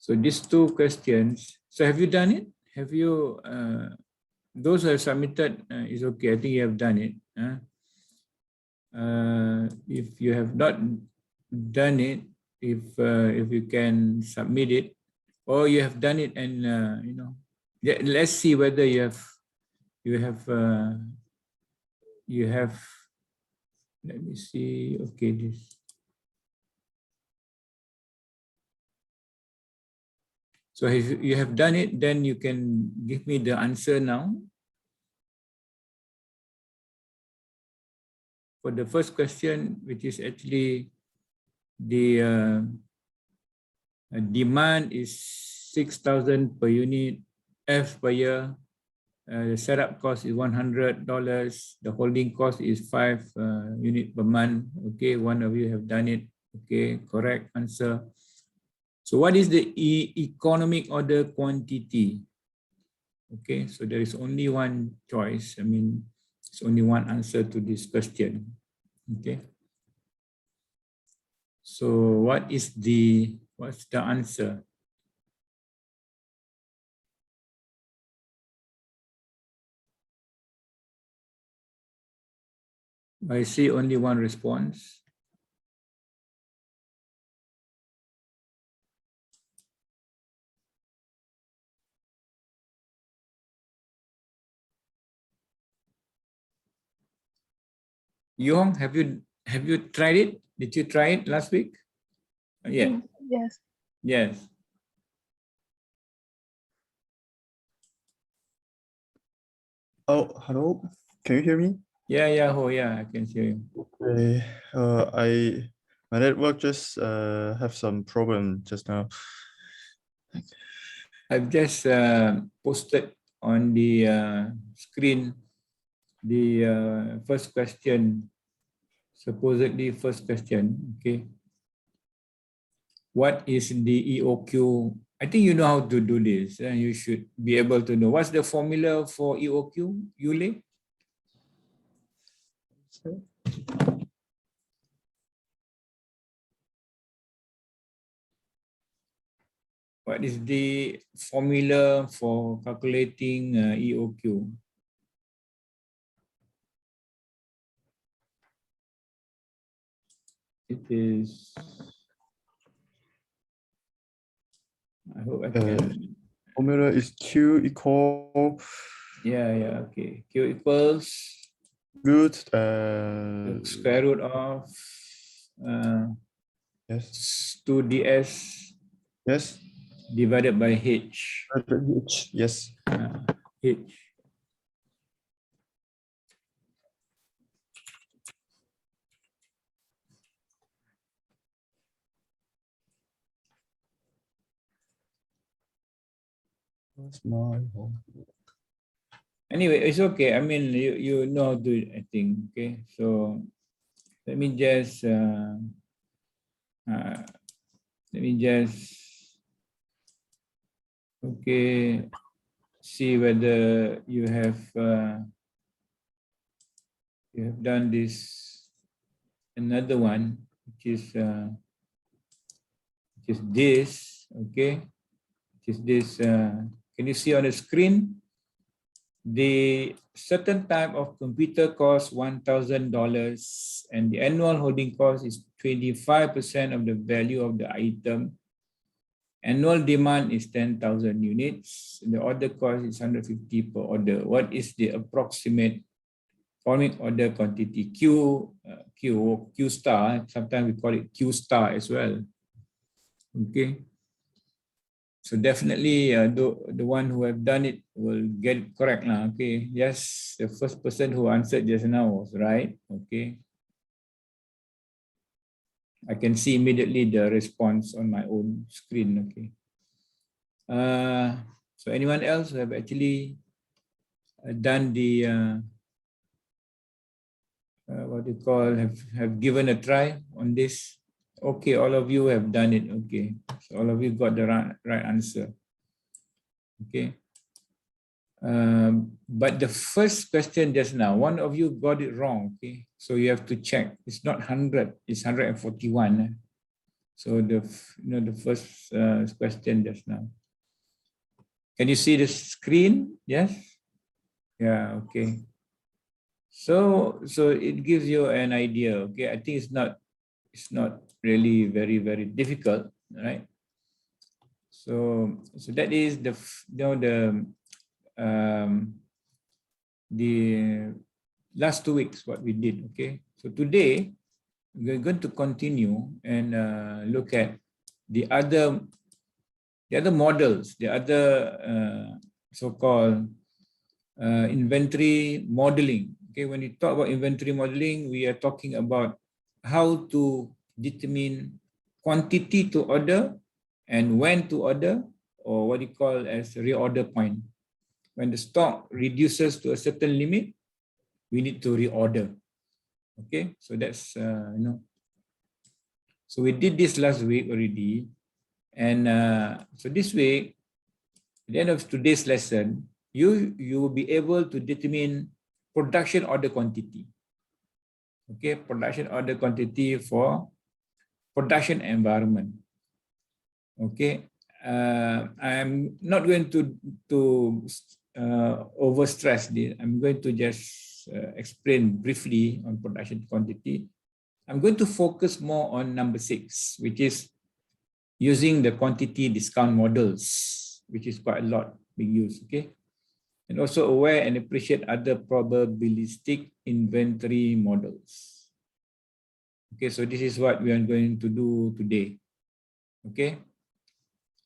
So these two questions. So have you done it? Have you, those who have submitted is okay. I think you have done it. If you have not done it, if you can submit it, or you have done it and you know, let's see whether you have. Let me see. Okay, this. So if you have done it, then you can give me the answer now. For the first question, which is actually the demand is 6,000 per unit, F per year. The setup cost is $100. The holding cost is 5 unit per month. Okay, one of you have done it. Okay, correct answer. So what is the economic order quantity? Okay, so there is only one choice. I mean, it's only one answer to this question. Okay. So what's the answer? I see only one response. Yong, have you tried it? Did you try it last week? Yeah. Yes. Yes. Oh, hello. Can you hear me? Yeah, I can hear you. Okay. My network just have some problem just now. I've just posted on the screen the first question, supposedly first question. Okay. What is the EOQ? I think you know how to do this. You should be able to know. What's the formula for EOQ, Yule? What is the formula for calculating EOQ? It is, I hope I can. Formula is Q equal. Yeah, okay. Q equals root square root of yes 2ds yes divided by h. H, yes. H. That's my home. Anyway, it's okay. I mean, you know how to do it, I think. Okay, so let me just okay, see whether you have done this another one, which is this. Okay, which is this. Can you see on the screen? The certain type of computer costs $1,000 and the annual holding cost is 25% of the value of the item. Annual demand is 10,000 units. The order cost is 150 per order. What is the approximate forming order quantity? Q star. Sometimes we call it Q star as well. Okay. So definitely the one who have done it will get it correct lah. Okay. Yes, the first person who answered just now was right. Okay. I can see immediately the response on my own screen. Okay. So anyone else who have actually done the what do you call, have given a try on this? Okay, all of you have done it. Okay, so all of you got the right answer. Okay. But the first question just now, one of you got it wrong. Okay, so you have to check. It's not 100, it's 141. So the first question just now. Can you see the screen? Yes. Yeah. Okay. So it gives you an idea. Okay. I think it's not really very difficult, right? So that is the last 2 weeks what we did. Okay. So today we're going to continue and look at the other models, the other so-called inventory modeling. Okay, when we talk about inventory modeling, we are talking about how to determine quantity to order and when to order, or what you call as reorder point. When the stock reduces to a certain limit, we need to reorder. Okay, so that's So we did this last week already, and so this week, at the end of today's lesson, you will be able to determine production order quantity. Okay, production order quantity for production environment. Okay, I'm not going to overstress this. I'm going to just explain briefly on production quantity. I'm going to focus more on number 6, which is using the quantity discount models, which is quite a lot being used. Okay. And also aware and appreciate other probabilistic inventory models. Okay, so this is what we are going to do today. Okay,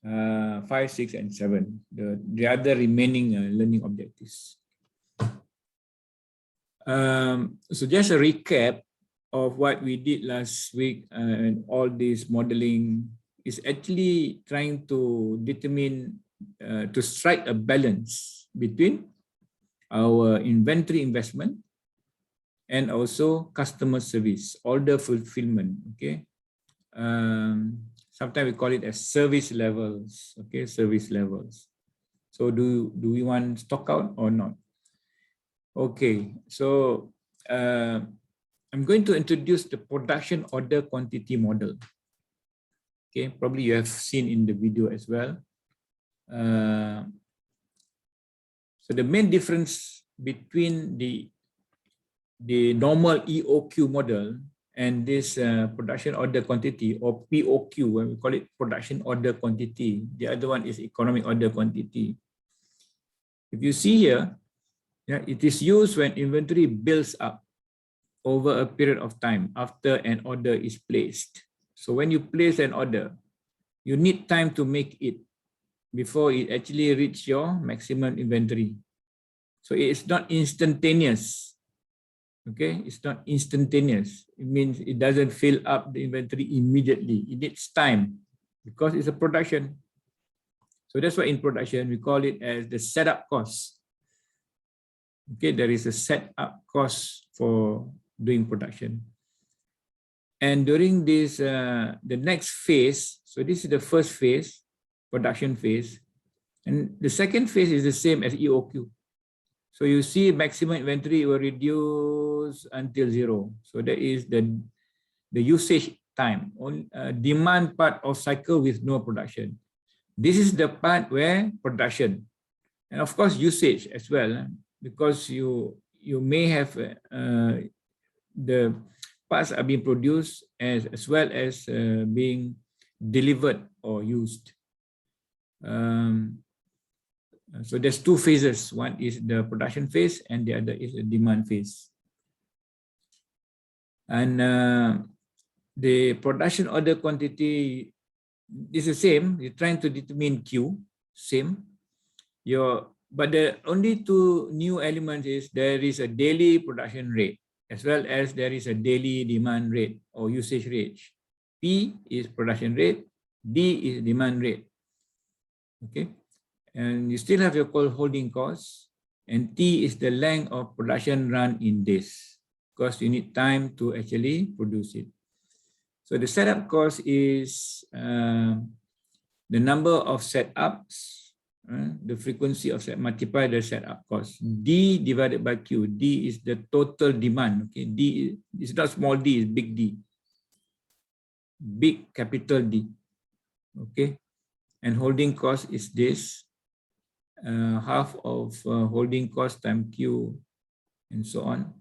5, 6, and 7, the other remaining learning objectives. So just a recap of what we did last week, and all this modeling is actually trying to determine, to strike a balance between our inventory investment and also customer service, order fulfillment. Okay, sometimes we call it as service levels. Okay, service levels. So do we want stock out or not? Okay, so I'm going to introduce the production order quantity model. Okay, probably you have seen in the video as well. So the main difference between the normal Eoq model and this production order quantity, or POQ, when we call it production order quantity, the other one is economic order quantity. If you see here, yeah, it is used when inventory builds up over a period of time after an order is placed. So when you place an order, you need time to make it before it actually reaches your maximum inventory. So it's not instantaneous. Okay, it's not instantaneous. It means it doesn't fill up the inventory immediately. It needs time because it's a production. So that's why in production we call it as the setup cost. Okay, there is a setup cost for doing production. And during this, the next phase, so this is the first phase, production phase. And the second phase is the same as EOQ. So you see maximum inventory will reduce until 0. So that is the usage time, on demand part of cycle with no production. This is the part where production, and of course usage as well, because you may have the parts are being produced as well as being delivered or used. So there's 2 phases. One is the production phase and the other is the demand phase. And the production order quantity is the same. You're trying to determine Q, same. But the only 2 new elements is there is a daily production rate as well as there is a daily demand rate or usage rate. P is production rate, D is demand rate. Okay, and you still have your holding cost, and T is the length of production run in days, because you need time to actually produce it. So the setup cost is the number of setups, the frequency of set multiply the setup cost. D divided by Q. D is the total demand. Okay, D is not small d, is big D. big capital D. Okay, and holding cost is this, half of holding cost times Q, and so on.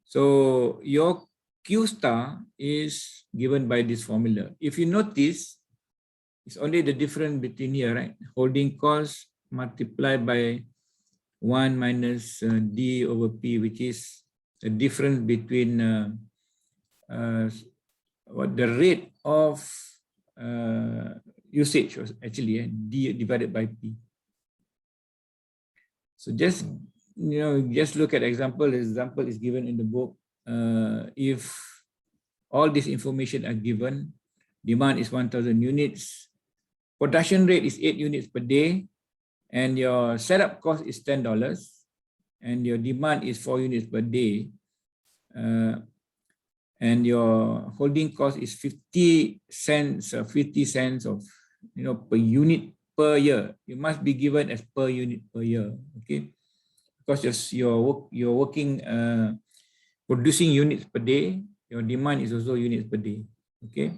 So your Q star is given by this formula. If you notice, it's only the difference between here, right? Holding cost multiplied by 1 minus D over P, which is the difference between what the rate of usage was actually D divided by P. So just just look at example. The example is given in the book. If all this information are given, demand is 1,000 units, production rate is 8 units per day, and your setup cost is $10, and your demand is 4 units per day, and your holding cost is 50 cents of per unit per year. You must be given as per unit per year, okay? Because you're working producing units per day, your demand is also units per day, okay?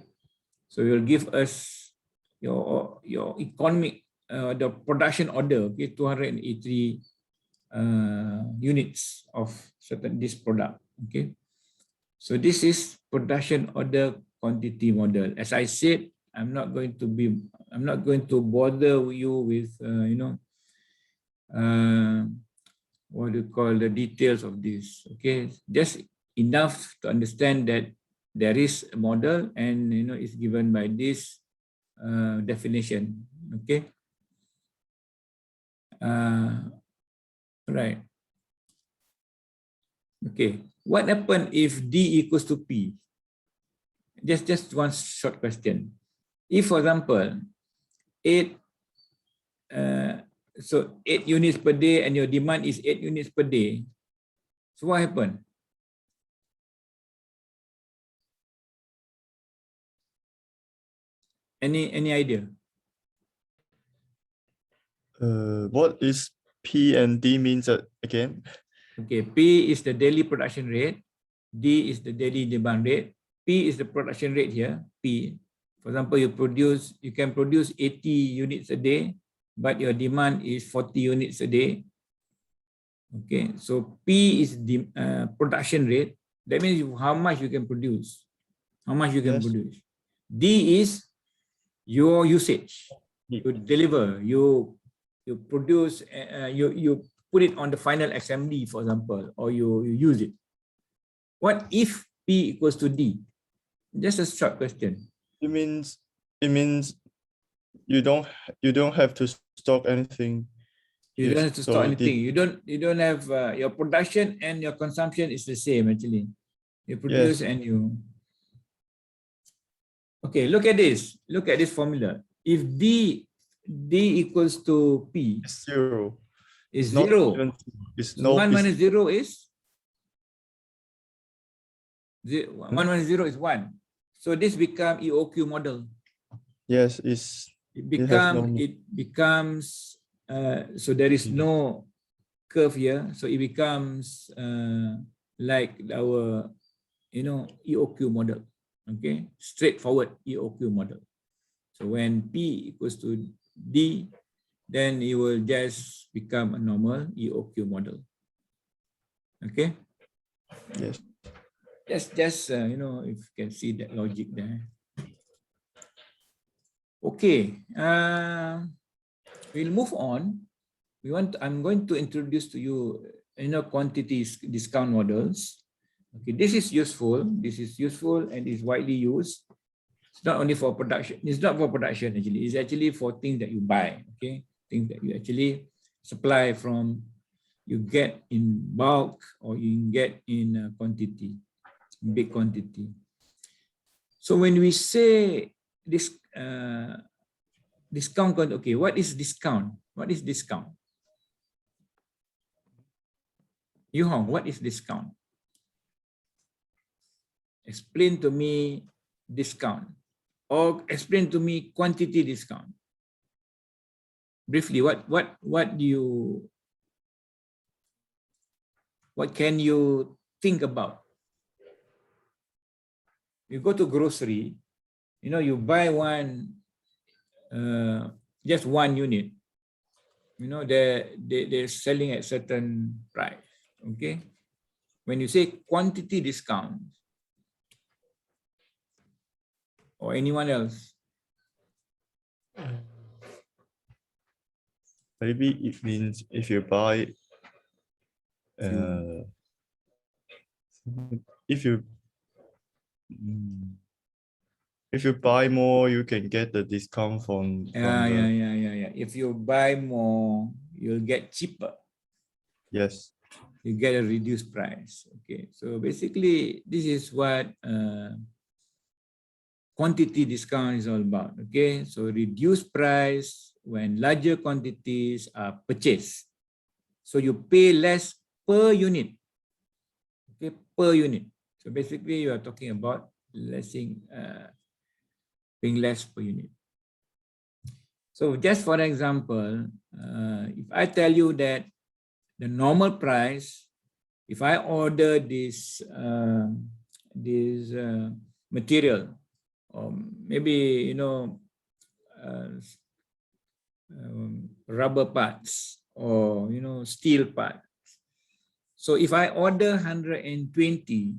So you'll give us your economic the production order, okay, 283 units of certain this product, okay? So this is production order quantity model. As I said, I'm not going to bother you with what do you call the details of this. Okay, just enough to understand that there is a model and it's given by this definition. Okay. Right. Okay. What happens if D equals to P? Just one short question. If, for example, 8 units per day and your demand is 8 units per day, so what happened? Any idea? What is P and D means again? Okay, P is the daily production rate, D is the daily demand rate, P is the production rate here, P. For example, you can produce 80 units a day, but your demand is 40 units a day. Okay, so P is the production rate. That means how much you can produce. How much you can produce. D is your usage. You deliver, you produce, you put it on the final assembly, for example, or you use it. What if P equals to D? Just a short question. It means you don't have to stock anything. You don't have to stock anything. You don't have your production and your consumption is the same actually. You produce and you. Okay, look at this. Look at this formula. If D equals to P, it's zero. Is zero. It's so no. 1 minus 0 is 1 minus 0 is 1. So this becomes Eoq model. Yes, it becomes so there is no curve here. So it becomes like our Eoq model. Okay, straightforward Eoq model. So when P equals to D, then it will just become a normal Eoq model. Okay. Yes. Just if you can see that logic there. Okay. We'll move on. I'm going to introduce to you, quantities discount models. Okay, this is useful. This is useful and is widely used. It's not only for production. It's not for production actually. It's actually for things that you buy. Okay, things that you actually supply from, you get in bulk or you get in quantity, big quantity. So when we say this discount, okay, what is discount? What is discount? Yuhong, what is discount? Explain to me discount, or explain to me quantity discount. Briefly, what can you think about? You go to grocery, you know, you buy one, just one unit, you know, they're selling at certain price. Okay. When you say quantity discount or anyone else, Maybe it means if you buy, you, if you mm, if you buy more, you can get the discount from yeah. If you buy more, you'll get cheaper. yes. You get a reduced price. Okay. So basically, this is what quantity discount is all about. Okay. So reduced price when larger quantities are purchased. So you pay less per unit. Okay, per unit. So basically, you are talking about paying less per unit. So just for example, if I tell you that the normal price, if I order this material, or maybe, you know, rubber parts, or, you know, steel part. So if I order 120,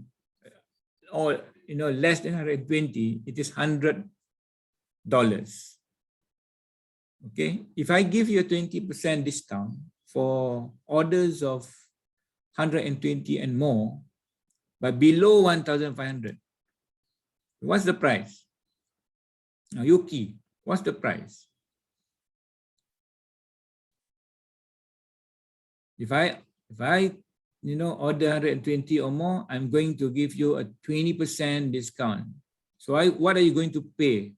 or, you know, less than 120, it is $100. Okay. If I give you a 20% discount for orders of 120 and more, but below 1,500, what's the price? Now, Yuki, what's the price? If I you know, order 120 or more, I'm going to give you a 20% discount. So what are you going to pay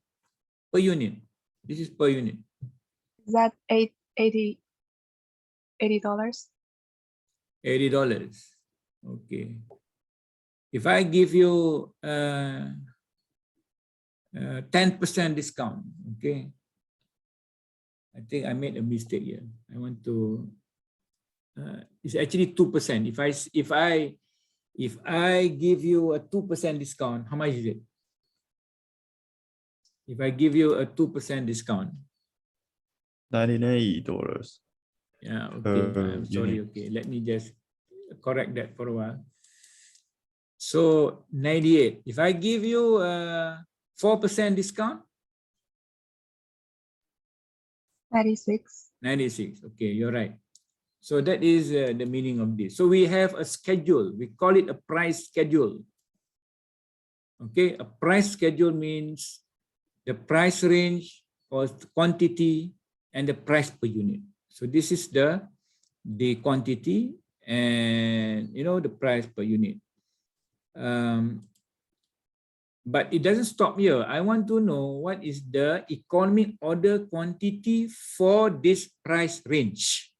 per unit? This is per unit. Is that $80? $80. Okay. If I give you 10% discount, okay. I think I made a mistake here. I want to. It's actually 2%. If I give you a 2% discount, how much is it? If I give you a 2% discount, $98. yeah, okay. I'm sorry. Unit. Okay, let me just correct that for a while. So 98. If I give you a 4% discount, 96. 96. Okay, you're right. So that is the meaning of this. So we have a schedule. We call it a price schedule. Okay, a price schedule means the price range or quantity and the price per unit. So this is the quantity and, you know, the price per unit. But it doesn't stop here. I want to know what is the economic order quantity for this price range.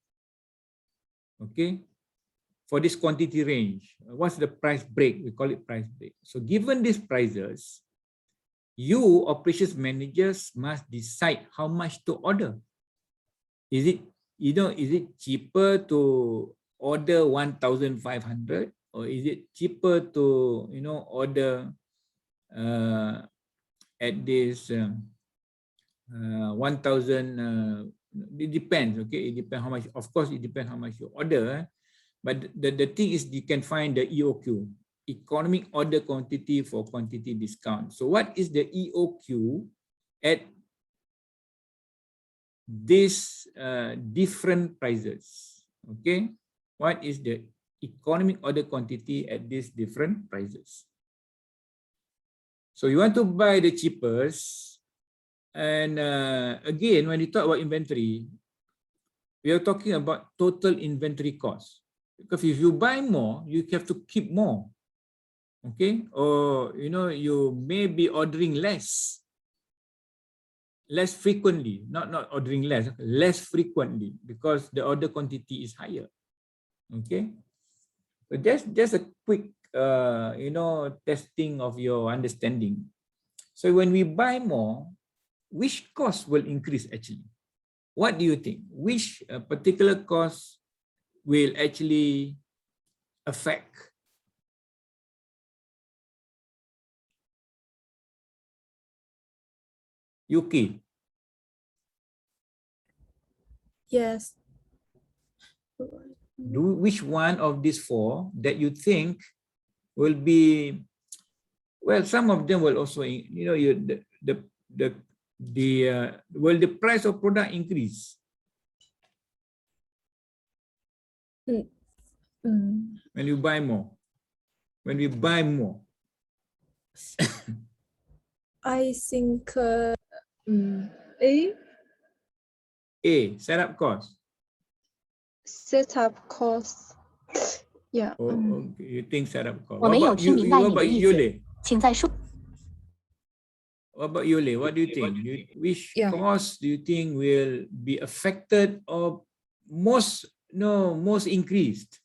Okay, for this quantity range, what's the price break? We call it price break. So given these prices, you operations managers must decide how much to order. Is it, you know, is it cheaper to order 1,500, or is it cheaper to, you know, order at this 1,000? It depends. Okay, it depends how much. Of course, it depends how much you order. But the thing is, you can find the EOQ, economic order quantity for quantity discount. So what is the EOQ at these different prices? Okay, what is the economic order quantity at these different prices? So you want to buy the cheapest, and again, when you talk about inventory, we are talking about total inventory cost. Because if you buy more, you have to keep more. Okay, or, you know, you may be ordering less frequently, not ordering less frequently, because the order quantity is higher. Okay, so just a quick you know, testing of your understanding. So when we buy more, which cost will increase actually? What do you think? Which particular cost will actually affect? Yuki, Yes. which one of these four that you think will be, well, some of them will also, you know, will the price of product increase when you buy more? When we buy more, I think A. A, setup cost. Setup cost. Yeah. Oh, okay. You think setup cost. 我 What 没有 about 听 you? 明白 What 你的 about 意思， Yule? 请再说。 What about Yule? What do you think? Which Yeah. cost do you think will be affected or most increased?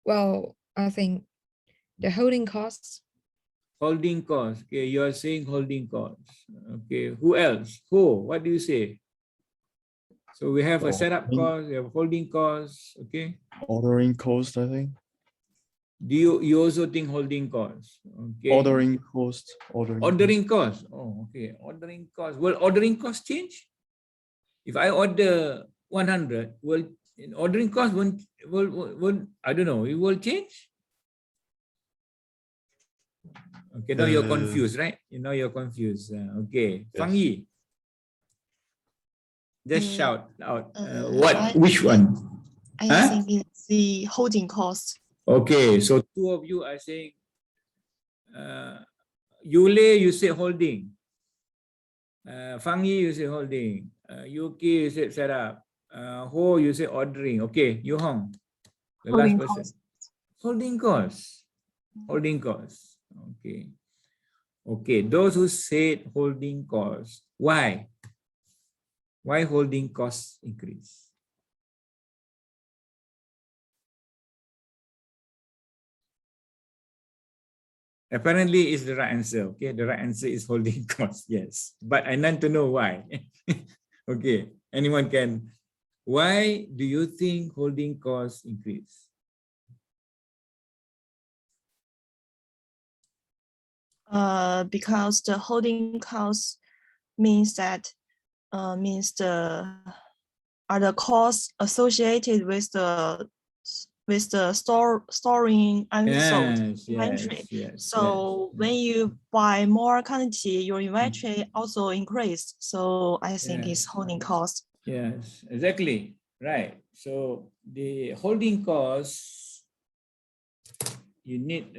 Well, I think the holding costs. Holding cost. Okay, you are saying holding cost. Okay, who else? What do you say? So we have a setup cost, we have holding cost. Okay. Ordering cost, I think. Do you also think holding cost? Okay. Ordering cost. Ordering cost. Oh, okay. Ordering cost. Will ordering cost change? If I order 100, will ordering cost will I don't know, it will change? Okay, now you're confused, right? You know you're confused. Okay. Yes. Fang Yi. Just shout out. I Which one? I Huh? think it's the holding cost. Okay, so two of you are saying, Yule, you say holding. Fang Yi, you say holding. Yuki, you said setup. Ho, you say ordering. Okay, Yu Hong, the Holding last person. cost. Holding cost. Holding cost. Okay. Okay, those who said holding cost, why? Why holding costs increase? Apparently, it's the right answer. Okay, the right answer is holding cost. Yes, but I need to know why. Okay, anyone can. Why do you think holding costs increase? Because the holding cost means that are the costs associated with the storing unsold inventory. So when you buy more quantity, your inventory also increased. So I think it's holding cost. Yes, exactly. Right. So the holding costs, you need,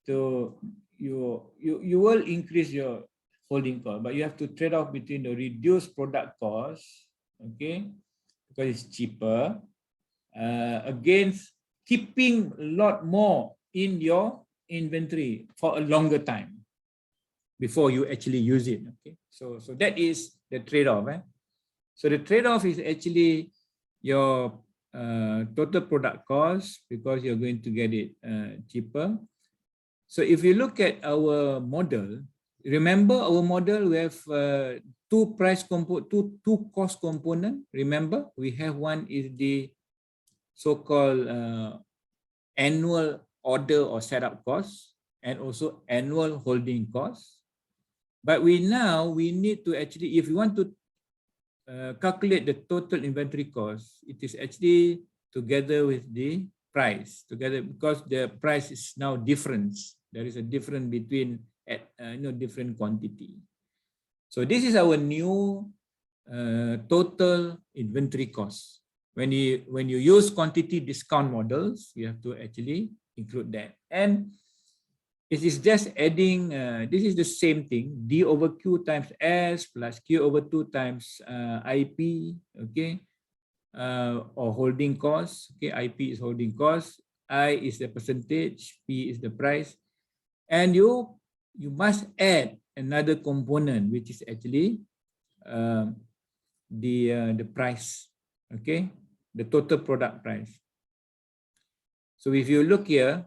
you will increase your holding cost, but you have to trade off between the reduced product cost, okay, because it's cheaper, against keeping a lot more in your inventory for a longer time before you actually use it. Okay, so that is the trade-off. So the trade-off is actually your total product cost, because you're going to get it cheaper. So if you look at our model, remember our model, we have two cost component. Remember, we have one is the so-called annual order or setup cost, and also annual holding cost. But we need to actually, if you want to calculate the total inventory cost, it is actually together with the price, because the price is now different. There is a difference between different quantity. So this is our new total inventory cost. When you use quantity discount models, you have to actually include that. And it is just adding, this is the same thing, D over Q times S plus Q over 2 times IP, okay, or holding cost. Okay, IP is holding cost, I is the percentage, P is the price. And you must add another component, which is actually the price, okay, the total product price. So if you look here,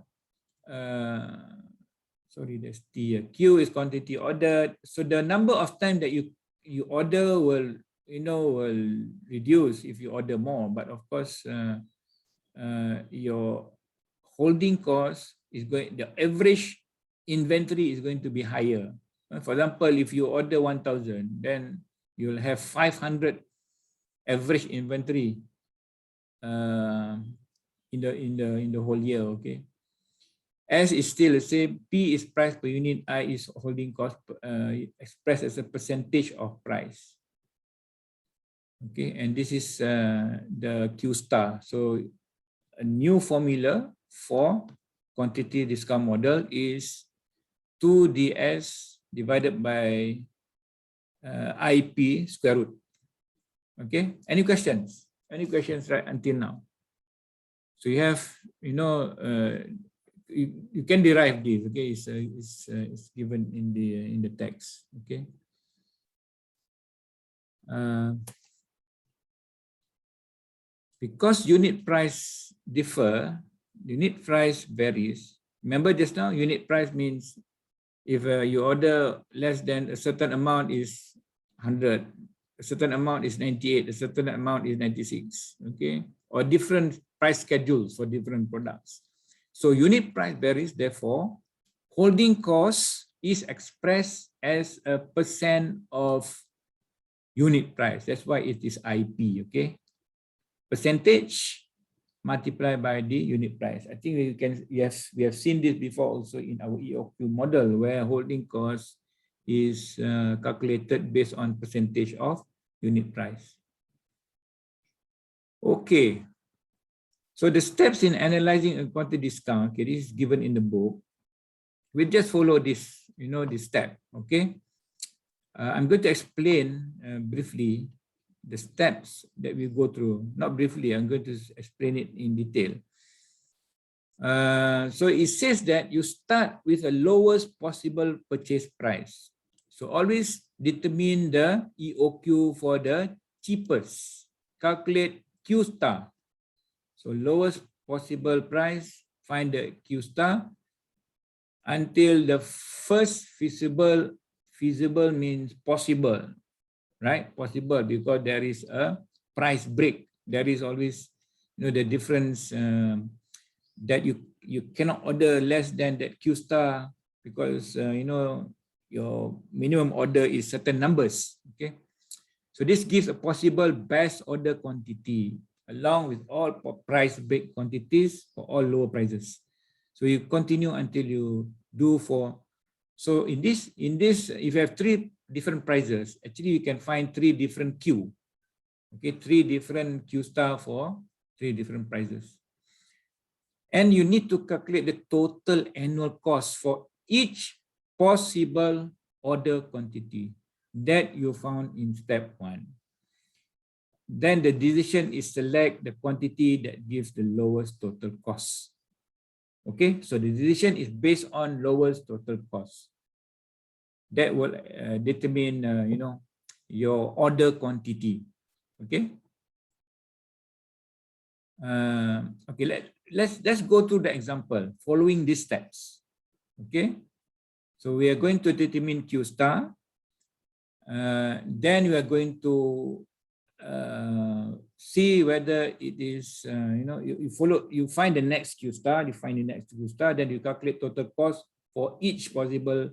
sorry, that's T. Q is quantity ordered. So the number of times that you order will reduce if you order more. But of course, your holding cost is the average inventory is going to be higher. For example, if you order 1,000, then you'll have 500 average inventory in the whole year. Okay. S is still the same. P is price per unit. I is holding cost expressed as a percentage of price. Okay, and this is the Q star. So a new formula for quantity discount model is 2ds divided by IP square root. Okay, any questions? Any questions right until now? So you have, you know, you can derive this. Okay, it's given in the text. Okay. Because unit price differ, unit price varies. Remember just now, unit price means if you order less than a certain amount is 100, a certain amount is 98, a certain amount is 96, okay? Or different price schedules for different products. So unit price varies, therefore, holding cost is expressed as a percent of unit price. That's why it is IP, okay? Percentage multiplied by the unit price. I think we can, yes, we have seen this before also in our Eoq model, where holding cost is calculated based on percentage of unit price. Okay, so the steps in analyzing a quantity discount, okay, this is given in the book. We just follow this, you know, this step. Okay, I'm going to explain briefly the steps that we go through. Not briefly, I'm going to explain it in detail. So it says that you start with the lowest possible purchase price. So always determine the EOQ for the cheapest. Calculate Q star. So lowest possible price, find the Q star until the first feasible means possible, right? Possible because there is a price break. There is always, you know, the difference that you cannot order less than that Q star because you know, your minimum order is certain numbers. Okay, so this gives a possible best order quantity along with all price break quantities for all lower prices. So you continue until you do for. So in this, if you have 3 different prices, actually you can find 3 different Q. Okay, 3 different Q star for 3 different prices. And you need to calculate the total annual cost for each possible order quantity that you found in step 1. Then the decision is select the quantity that gives the lowest total cost. Okay, so the decision is based on lowest total cost. That will determine, you know, your order quantity. Okay. Okay, let's go through the example following these steps. Okay, so we are going to determine Q star. Then we are going to see whether it is, you know, you find the next Q star, you find the next Q star, then you calculate total cost for each possible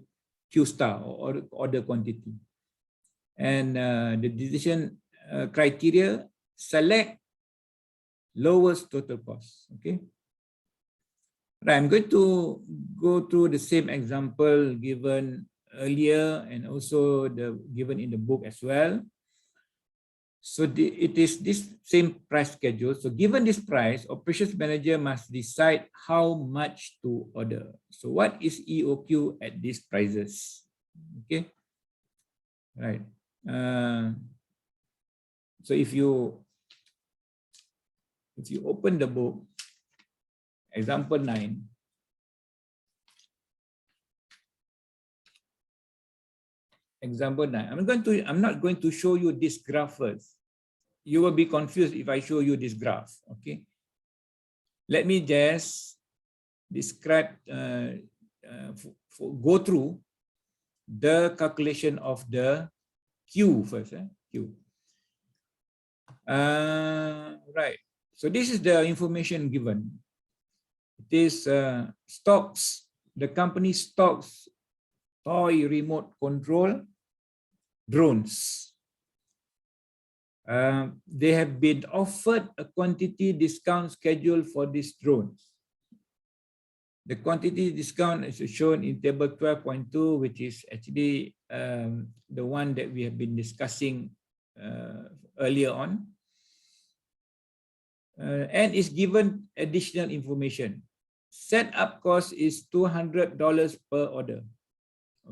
Q star or order quantity. And the decision criteria, select lowest total cost. Okay. Right, I'm going to go through the same example given earlier and also given in the book as well. So it is this same price schedule. So given this price, operations manager must decide how much to order. So what is EOQ at these prices? Okay, right. So if you open the book, example 9. Example 9. I'm not going to show you this graph first. You will be confused if I show you this graph. Okay. Let me just describe, go through the calculation of the Q first. Q. Right. So this is the information given. It is stocks. The company stocks toy remote control drones. They have been offered a quantity discount schedule for these drones. The quantity discount is shown in table 12.2, which is actually the one that we have been discussing earlier on. And is given additional information. Setup cost is $200 per order.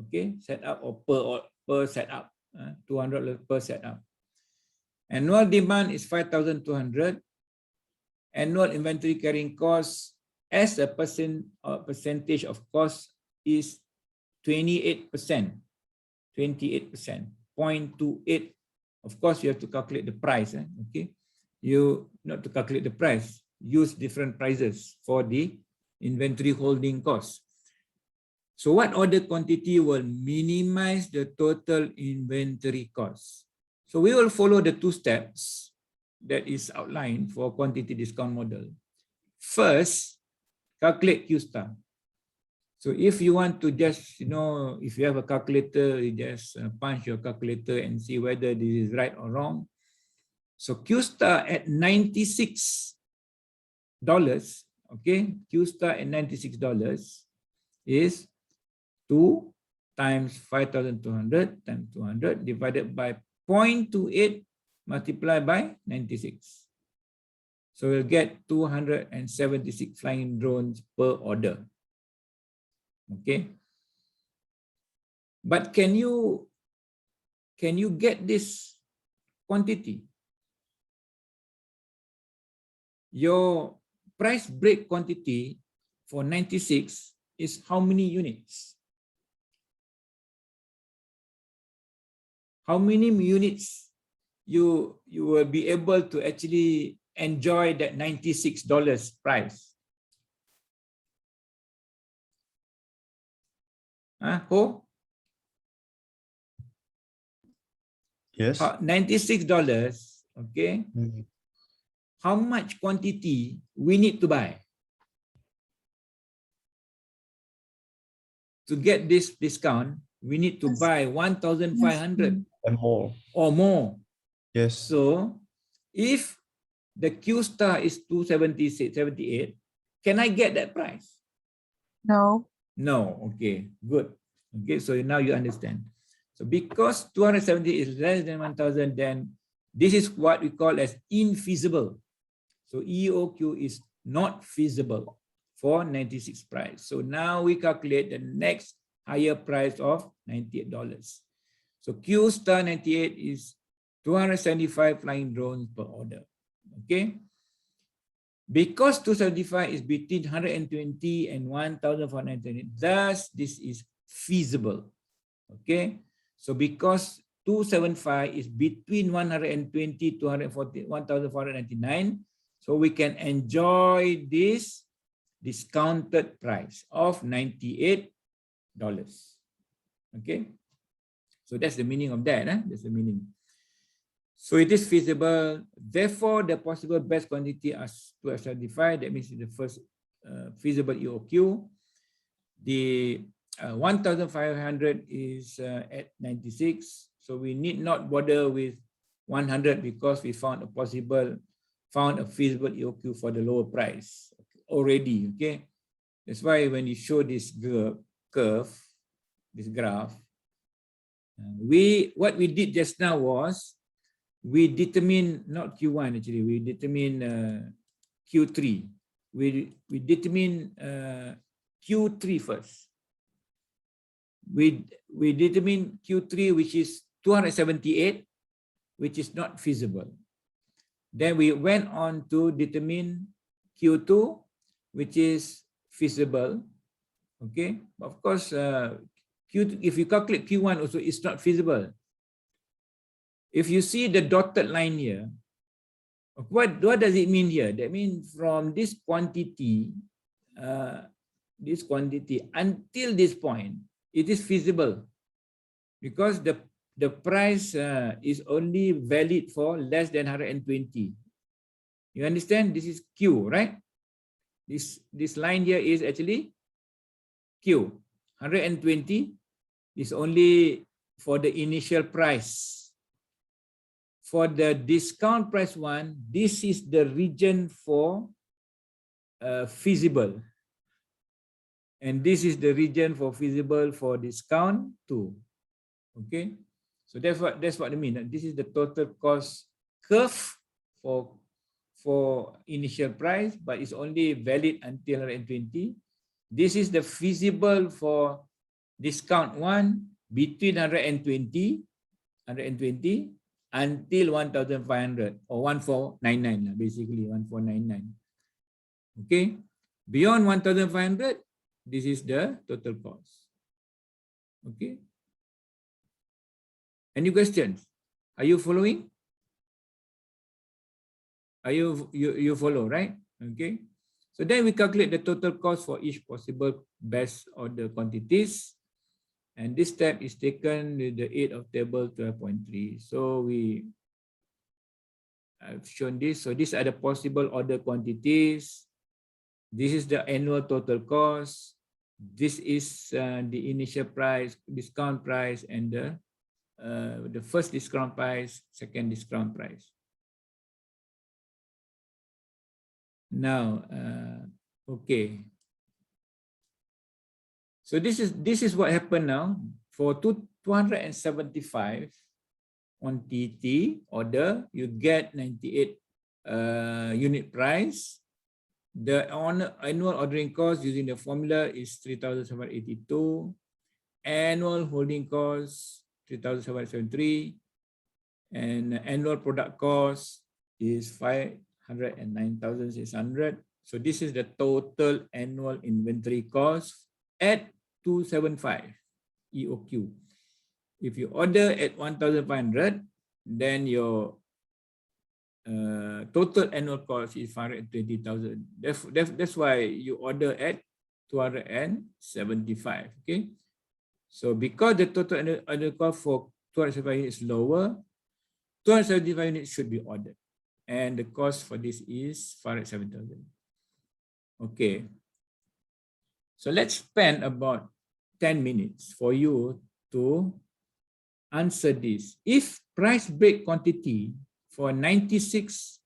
Okay, setup or per setup, $200 per setup. Annual demand is 5,200. Annual inventory carrying cost as a percentage of cost is 28%. 0.28. Of course, you have to calculate the price. Okay, you not to calculate the price. Use different prices for the inventory holding cost. So what order quantity will minimize the total inventory cost? So we will follow the two steps that is outlined for quantity discount model. First, calculate Q star. So if you want to just, if you have a calculator, you just punch your calculator and see whether this is right or wrong. So Q star at $96, okay, Q star at $96 is 2 times 5,200 times 200 divided by 0.28 multiplied by 96. So we'll get 276 flying drones per order. Okay. But can you get this quantity? Your price break quantity for 96 is how many units? How many units you will be able to actually enjoy that $96 price? Ho? Yes. $96, okay? Mm. How much quantity we need to buy to get this discount? We need to buy 1,500 And more. or more. Yes. So if the Q star is 278, can I get that price? No. No. Okay, good. Okay, so now you understand. So because 270 is less than 1,000, then this is what we call as infeasible. So EOQ is not feasible for 96 price. So now we calculate the next higher price of $98. So Q star 98 is 275 flying drones per order. Okay. Because 275 is between 120 and 1,420, thus this is feasible. Okay. So because 275 is between 120 to 140, 1,499, so we can enjoy this discounted price of $98. Okay. So that's the meaning of that. That's the meaning. So it is feasible. Therefore, the possible best quantity as 275, that means the first feasible EOQ. The 1,500 is at 96. So we need not bother with 100 because we found a feasible EOQ for the lower price already. Okay. That's why when you show this curve, this graph, what we did just now was we determine not Q1 actually, we determine Q3. We determine Q3 first. We determine Q3, which is 278, which is not feasible. Then we went on to determine Q2, which is feasible. Okay, of course, Q2, if you calculate Q1 also, it's not feasible. If you see the dotted line here, what does it mean here? That means from this quantity until this point, it is feasible because the price is only valid for less than 120. You understand? This is Q, right? This line here is actually Q, 120 is only for the initial price. For the discount price one, this is the region for feasible. And this is the region for feasible for discount too. Okay, so that's what I mean. This is the total cost curve for initial price, but it's only valid until 120. This is the feasible for discount one between 120 until 1,500 or 1,499, basically 1,499. Okay, beyond 1,500, this is the total cost. Okay. Any questions? Are you following? Are you follow, right? Okay. So then we calculate the total cost for each possible best order quantities. And this step is taken with the aid of table 12.3. So I've shown this. So these are the possible order quantities. This is the annual total cost. This is the initial price, discount price, and the first discount price, second discount price. Now, okay. So this is what happened now for 275 on TT order. You get 98 unit price. The annual ordering cost using the formula is 3,782. Annual holding cost 3,773, and annual product cost is 509,600. So this is the total annual inventory cost at 275 EOQ. If you order at 1,500, then your total annual cost is 520,000. That's why you order at 275. Okay. So because the total annual cost for 275 units is lower, 275 units should be ordered. And the cost for this is 507,000. Okay. So let's spend about 10 minutes for you to answer this. If price break quantity for $96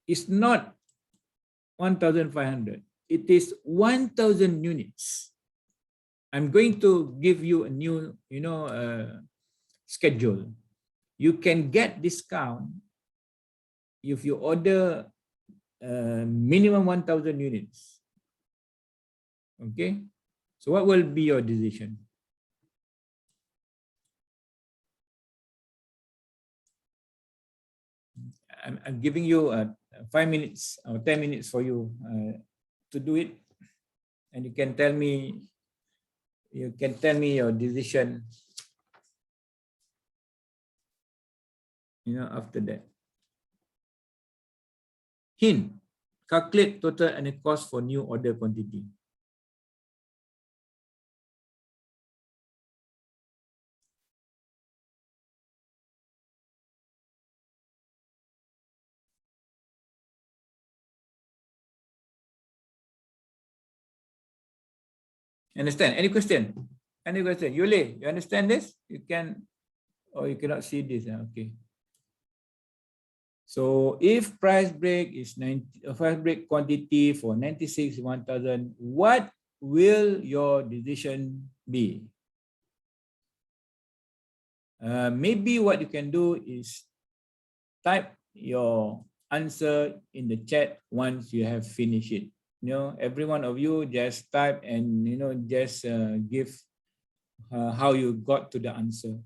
is not 1,500, it is 1,000 units. I'm going to give you a new, schedule. You can get discount if you order minimum 1,000 units. Okay. So what will be your decision? I'm giving you 5 minutes or 10 minutes for you to do it, and you can tell me your decision, after that. Hint: calculate total and the cost for new order quantity. Understand? Any question? Any question? Yule, you understand this? You can, or you cannot see this. Okay. So if price break is price break quantity for 96, 1,000, what will your decision be? Maybe what you can do is type your answer in the chat once you have finished it. Every one of you just type and just give how you got to the answer.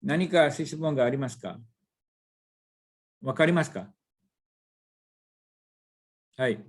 Nani ka sismo ga arimasu ka? Wakarimasu ka? Hai.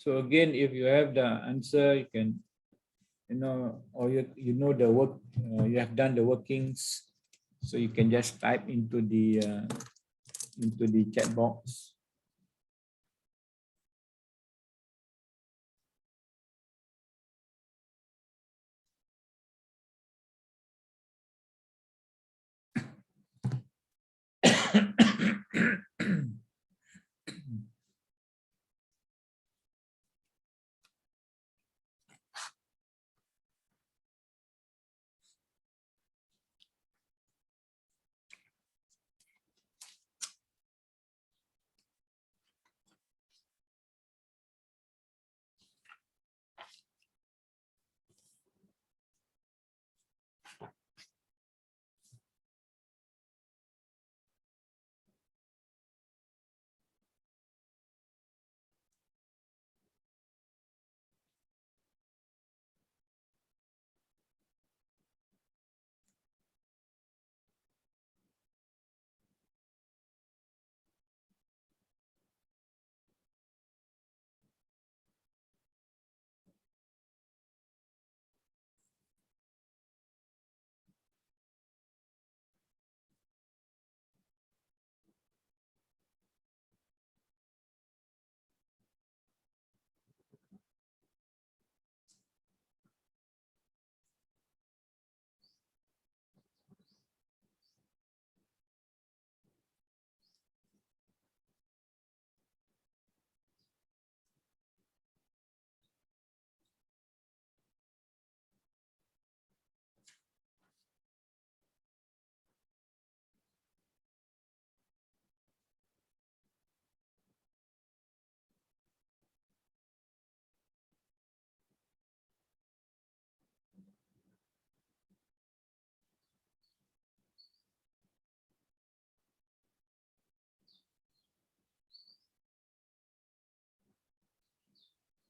So again, if you have the answer, you can, or you know the work, you have done the workings, so you can just type into the chat box.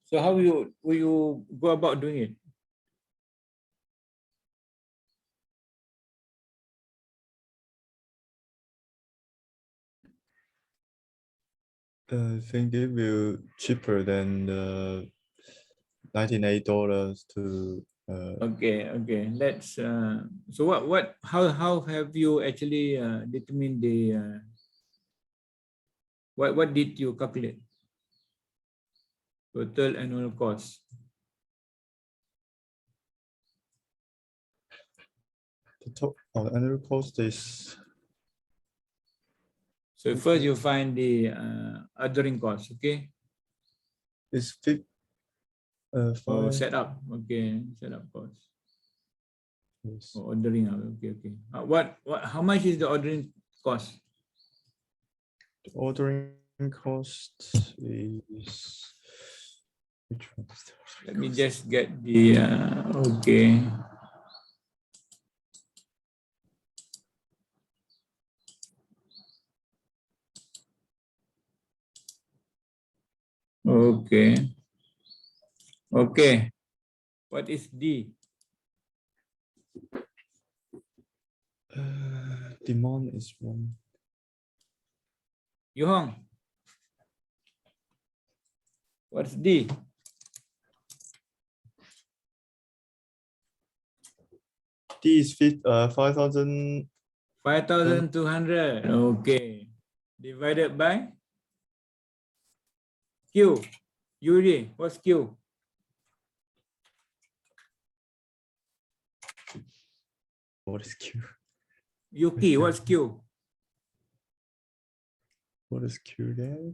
So how will you go about doing it? I think it will cheaper than the $98 to. Okay. Let's. So how have you actually determined the what did you calculate? Total annual cost. The total annual cost is. So first you find the othering cost. Okay. Is Oh, setup. Okay, setup cost. Oh, ordering. Okay. How much is the ordering cost? The ordering cost is. Which one is the ordering Let me cost? just get the okay. Okay. What is D? Demand is one. Yuhong. What's D? D is 5,000. 5,200. Okay. Divided by Q. Yuri, what's Q? What is Q? Yuki, what's Q? What is Q there?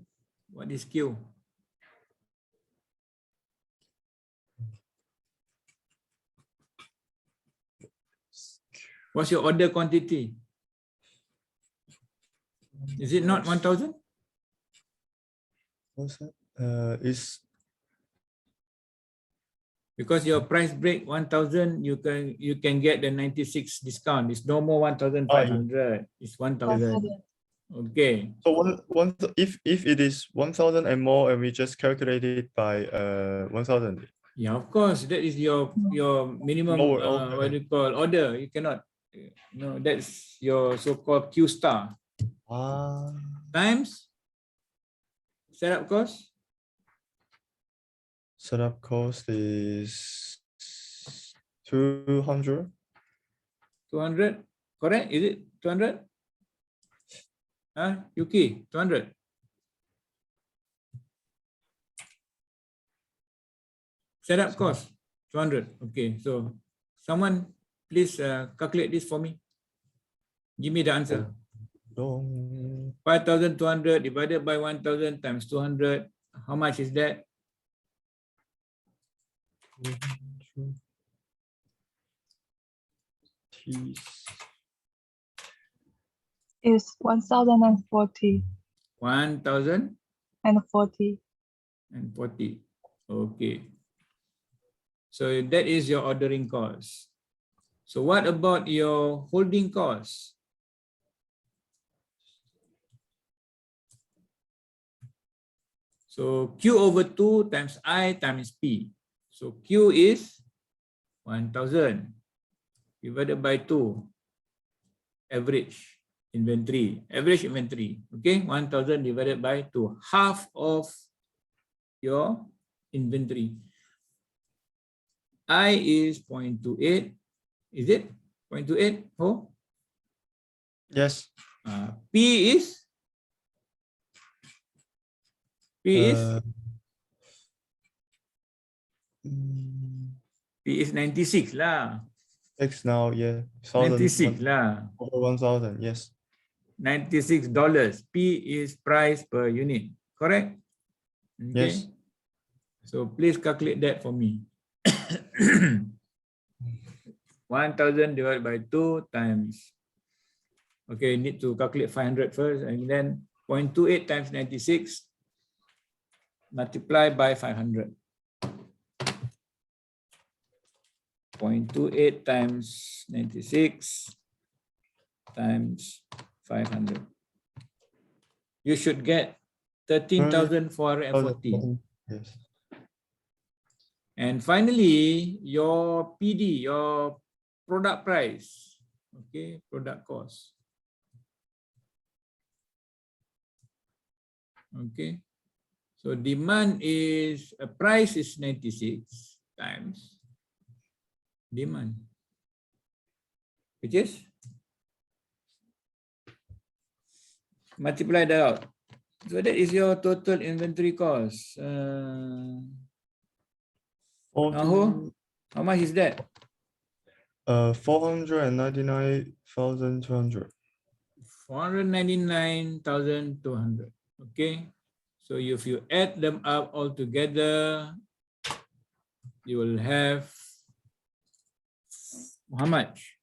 What is Q? What's your order quantity? Is it not 1,000? What's that? Is Because your price break 1,000, you can get the 96 discount. It's no more 1,500. It's 1,000. Okay. so if it is 1,000 and more, and we just calculate it by 1,000. Yeah, of course. That is your minimum Lower, okay. what do you call order. You cannot. No, that's your so-called Q star times setup cost Setup cost is 200. 200, correct? Is it 200? Yuki, 200. Setup cost, 200. Okay, so someone please calculate this for me. Give me the answer. 5,200 divided by 1,000 times 200. How much is that? Is 1,040 1,040. and 40. Okay. So that is your ordering cost. So what about your holding cost? So Q over 2 times I times P. So Q is 1,000 divided by 2. Average inventory. Okay, 1,000 divided by 2. Half of your inventory. I is 0.28. Is it 0.28? Oh, Yes. P is P is 96 lah. X now, yeah. 96 lah. Over 1,000, yes. $96. P is price per unit. Correct? Okay. Yes. So please calculate that for me. 1,000 divided by 2 times. Okay, need to calculate 500 first, and then 0.28 times 96 multiply by 500. 0.28 times 96 times 500. You should get 13,440. Yes. And finally, your PD, your product price, okay, product cost. Okay, so demand is, price is 96 times demand, which is, multiply that out. So that is your total inventory cost. How much is that? 499,200. 499,200. Okay, so if you add them up all together, you will have how much?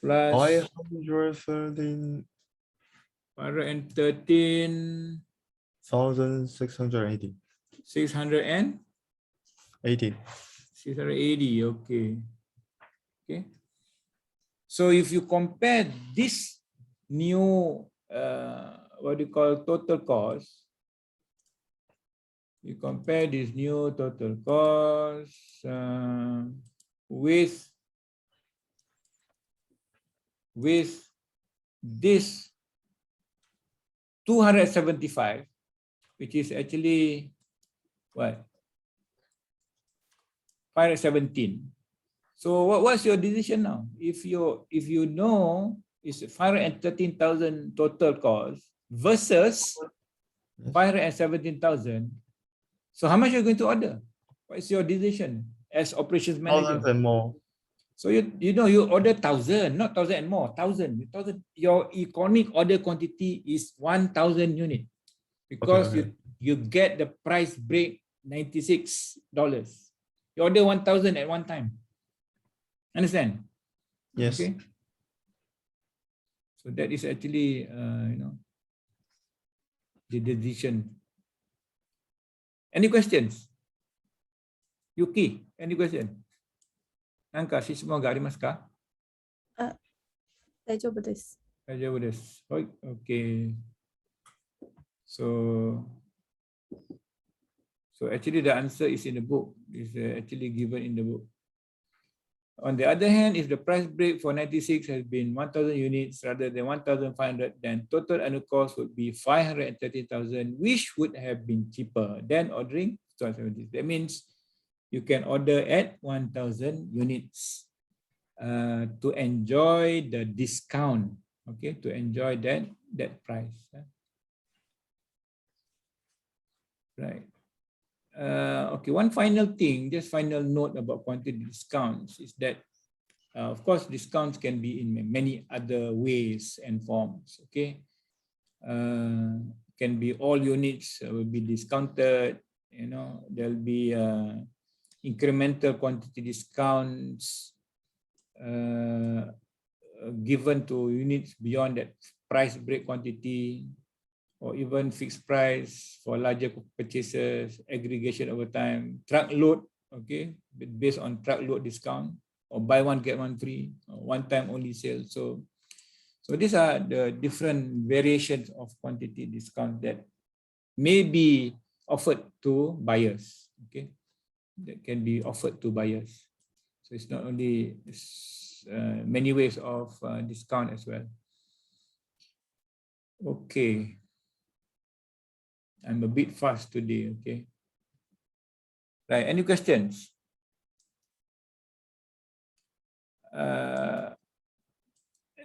Plus 513,680. 680. 18. 680. Okay. Okay. So if you compare this new what do you call total cost, you compare this new total cost with this 275, which is actually what? 517. So what's your decision now? If you know it's 513,000 total cost versus 517,000. So how much are you going to order? What is your decision as operations manager? Thousands and more. So you know you order 1,000, not 1,000 and more, 1,000. Your economic order quantity is 1,000 unit because Okay. you get the price break $96. You order 1,000 at one time. Understand? Yes. Okay. So that is actually the decision. Any questions? Yuki, any question? なんか質問がありますか？大丈夫です。大丈夫です。はい、okay. So actually the answer is in the book. Is actually given in the book. On the other hand, if the price break for 96 has been 1,000 units rather than 1,500, then total annual cost would be 530,000, which would have been cheaper than ordering 12.70. That means you can order at 1,000 units to enjoy the discount. Okay, to enjoy that price. Right. Okay, one final thing, just final note about quantity discounts is that, of course, discounts can be in many other ways and forms. Okay, can be all units will be discounted. You know, there'll be incremental quantity discounts given to units beyond that price break quantity, or even fixed price for larger purchases, aggregation over time, truck load, okay, based on truck load discount, or buy one get one free, or one time only sale. So these are the different variations of quantity discount that may be offered to buyers. Okay, that can be offered to buyers. So it's not only many ways of discount as well. Okay. I'm a bit fast today, okay? Right, any questions?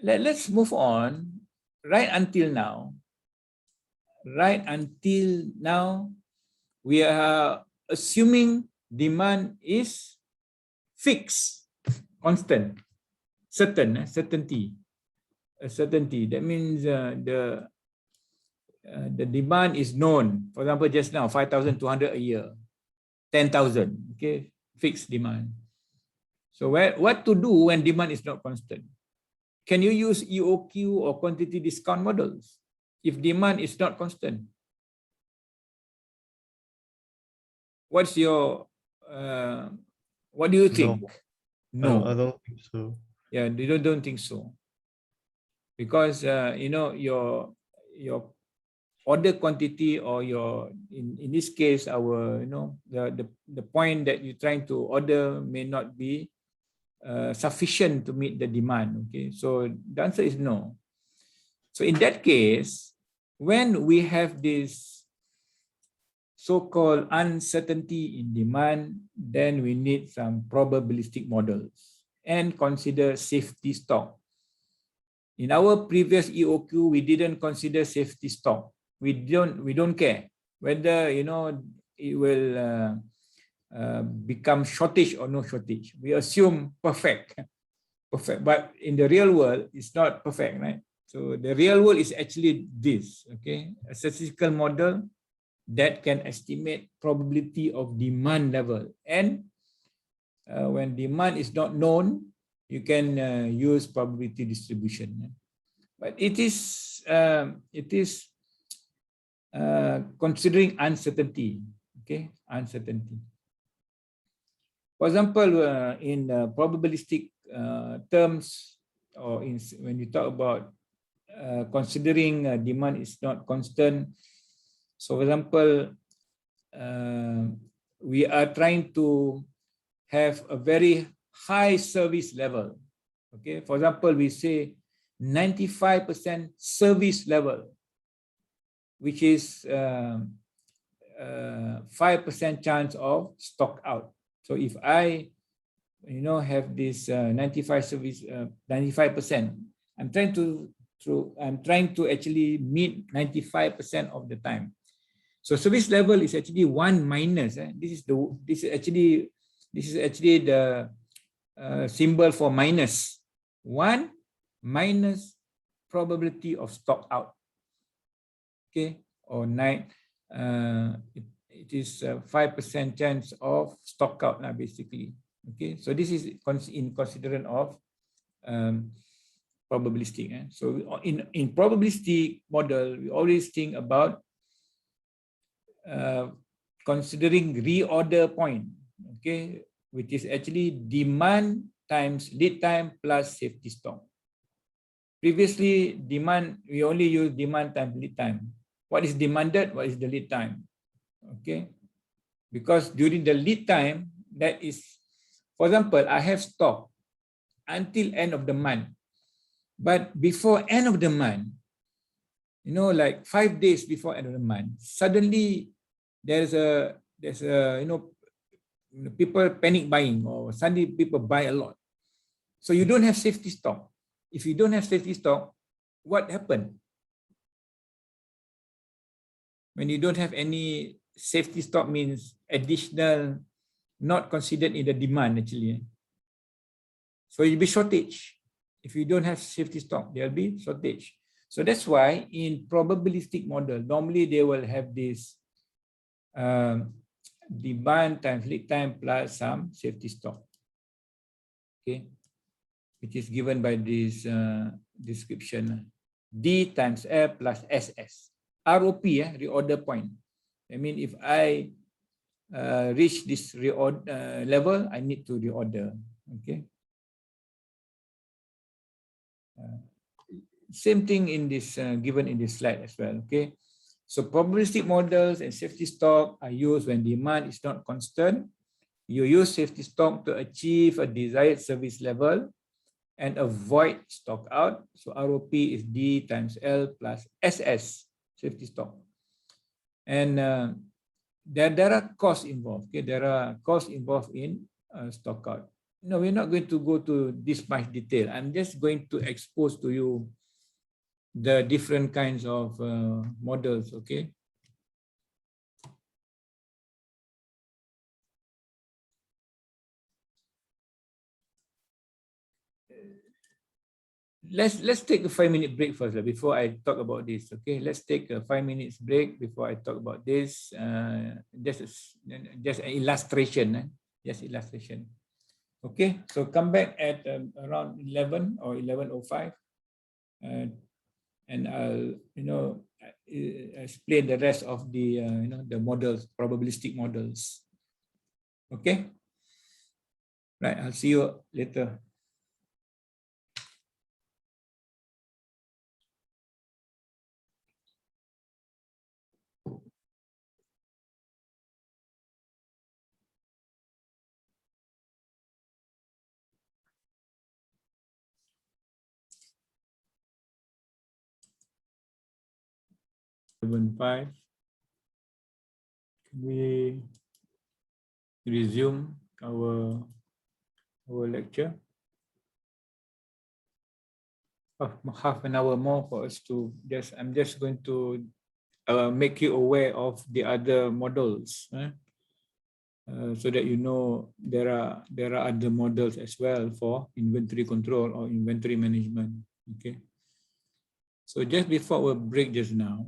Let's move on. Right until now, we are assuming demand is fixed, constant, certainty. A certainty. That means the demand is known. For example, just now, 5,200 a year, 10,000, okay, fixed demand. So what to do when demand is not constant? Can you use EOQ or quantity discount models if demand is not constant? What's your, what do you think? No, I don't think so. Yeah, you don't think so. Because, you know, your order quantity, or your in this case our, you know, the point that you're trying to order may not be sufficient to meet the demand. Okay, so the answer is no. So in that case, when we have this so-called uncertainty in demand, then we need some probabilistic models and consider safety stock. In our previous EOQ, we didn't consider safety stock. We don't care whether, you know, it will become shortage or no shortage. We assume perfect, but in the real world, it's not perfect, right? So the real world is actually this, okay? A statistical model that can estimate probability of demand level. And when demand is not known, you can use probability distribution. But it is considering uncertainty, okay? Uncertainty. For example, in probabilistic terms, or when you talk about considering demand is not constant. So, for example, we are trying to have a very high service level. Okay, for example, we say 95% service level, which is 5% chance of stock out. So if I, you know, have this 95%, I'm trying to actually meet 95% of the time. So service level is actually 1 minus. This is actually the symbol for minus. 1 minus probability of stock out. Okay, or 9. It is 5% chance of stock out now, basically. Okay, so this is in consideration of probabilistic. So in probabilistic model, we always think about considering reorder point, okay, which is actually demand times lead time plus safety stock. Previously, demand, we only use demand times lead time. What is demanded? What is the lead time? Okay, because during the lead time, that is, for example, I have stock until end of the month, but before end of the month, you know, like 5 days before end of the month, suddenly there is a there's people panic buying, or suddenly people buy a lot. So you don't have safety stock. If you don't have safety stock, what happened? When you don't have any safety stock means additional, not considered in the demand actually. So it'll be shortage. If you don't have safety stock, there'll be shortage. So that's why in probabilistic model, normally they will have this demand times lead time plus some safety stock. Okay, which is given by this description. D times F plus SS. ROP, reorder point. I mean, if I reach this reorder level, I need to reorder. Okay. Same thing in this given in this slide as well. Okay. So probabilistic models and safety stock are used when demand is not constant. You use safety stock to achieve a desired service level and avoid stock out. So ROP is D times L plus SS, safety stock. And there are costs involved. Okay, there are costs involved in stock out. No, we're not going to go to this much detail. I'm just going to expose to you the different kinds of models. Okay. Let's take a 5-minute break first before I talk about this. Okay, let's take a 5 minutes break before I talk about this. Just an illustration. Just illustration. Okay, so come back at around 11 or 11:05, and I'll explain the rest of the the models, probabilistic models. Okay, right. I'll see you later. Can we resume our lecture? Half an hour more for us to I'm just going to make you aware of the other models, so that you know there are other models as well for inventory control or inventory management. Okay. So just before our break just now,